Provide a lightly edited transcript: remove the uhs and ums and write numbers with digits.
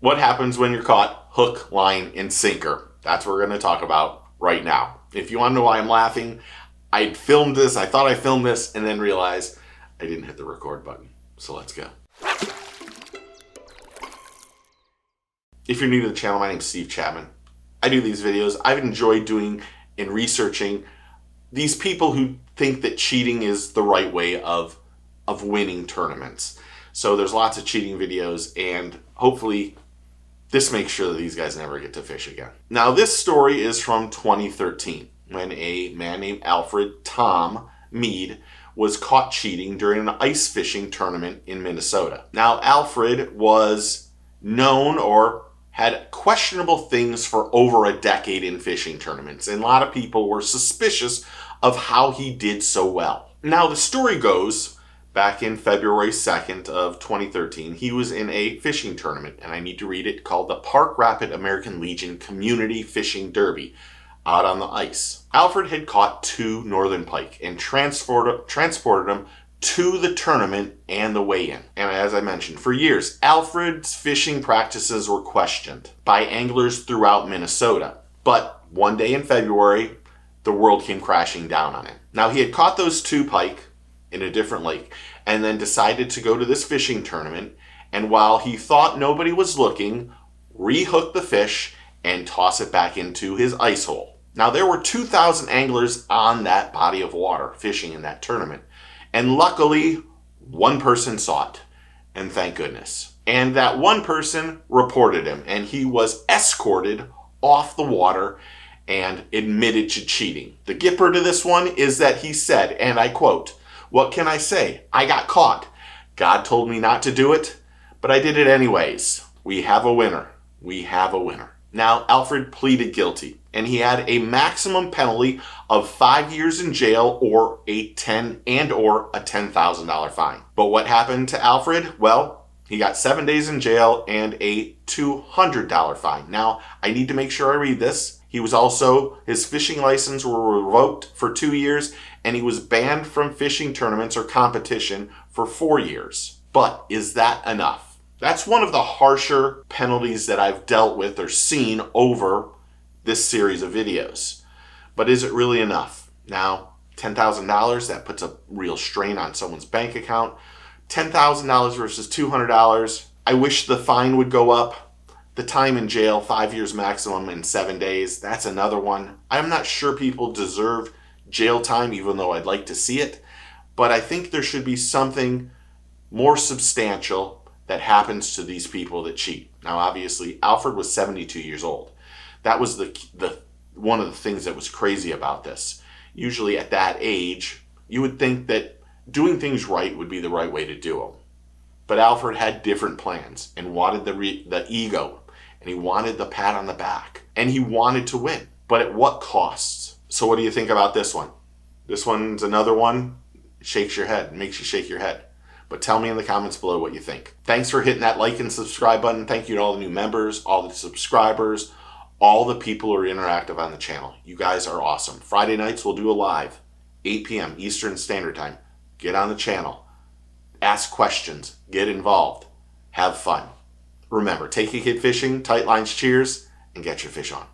What happens when you're caught hook, line, and sinker? That's what we're going to talk about right now. If you want to know why I'm laughing, I filmed this, I thought I filmed this, and then realized I didn't hit the record button. So let's go. If you're new to the channel, my name's Steve Chapman. I do these videos. I've enjoyed doing and researching these people who think that cheating is the right way of winning tournaments. So there's lots of cheating videos, and hopefully this makes sure that these guys never get to fish again. Now, this story is from 2013 when a man named Alfred Tom Mead was caught cheating during an ice fishing tournament in Minnesota. Now, Alfred was known or had questionable things for over a decade in fishing tournaments, and a lot of people were suspicious of how he did so well. Now, the story goes, back in February 2nd of 2013, he was in a fishing tournament, and I need to read it, called the Park Rapid American Legion Community Fishing Derby, out on the ice. Alfred had caught 2 northern pike and transported them to the tournament and the weigh-in. And as I mentioned, for years, Alfred's fishing practices were questioned by anglers throughout Minnesota. But one day in February, the world came crashing down on him. Now, he had caught those 2 pike in a different lake and then decided to go to this fishing tournament, and while he thought nobody was looking, rehook the fish and toss it back into his ice hole. Now, there were 2,000 anglers on that body of water fishing in that tournament, and luckily one person saw it, and thank goodness. And that one person reported him, and he was escorted off the water and admitted to cheating. The gipper to this one is that he said, and I quote, "What can I say? I got caught. God told me not to do it, but I did it anyways. We have a winner. We have a winner." Now, Alfred pleaded guilty, and he had a maximum penalty of 5 years in jail or a $10,000 fine. But what happened to Alfred? Well, he got 7 days in jail and a $200 fine. Now, I need to make sure I read this. His fishing license were revoked for 2 years, and he was banned from fishing tournaments or competition for 4 years. But is that enough? That's one of the harsher penalties that I've dealt with or seen over this series of videos. But is it really enough? Now, $10,000, that puts a real strain on someone's bank account. $10,000 versus $200. I wish the fine would go up. The time in jail, 5 years maximum and 7 days, that's another one. I'm not sure people deserve jail time, even though I'd like to see it. But I think there should be something more substantial that happens to these people that cheat. Now, obviously, Alfred was 72 years old. That was the one of the things that was crazy about this. Usually at that age, you would think that doing things right would be the right way to do them. But Alfred had different plans and wanted the ego, and he wanted the pat on the back, and he wanted to win. But at what cost? So what do you think about this one? This one's another one. Shakes your head, makes you shake your head. But tell me in the comments below what you think. Thanks for hitting that like and subscribe button. Thank you to all the new members, all the subscribers, all the people who are interactive on the channel. You guys are awesome. Friday nights we'll do a live, 8 p.m. Eastern Standard Time. Get on the channel. Ask questions. Get involved. Have fun. Remember, take a kid fishing, tight lines, cheers, and get your fish on.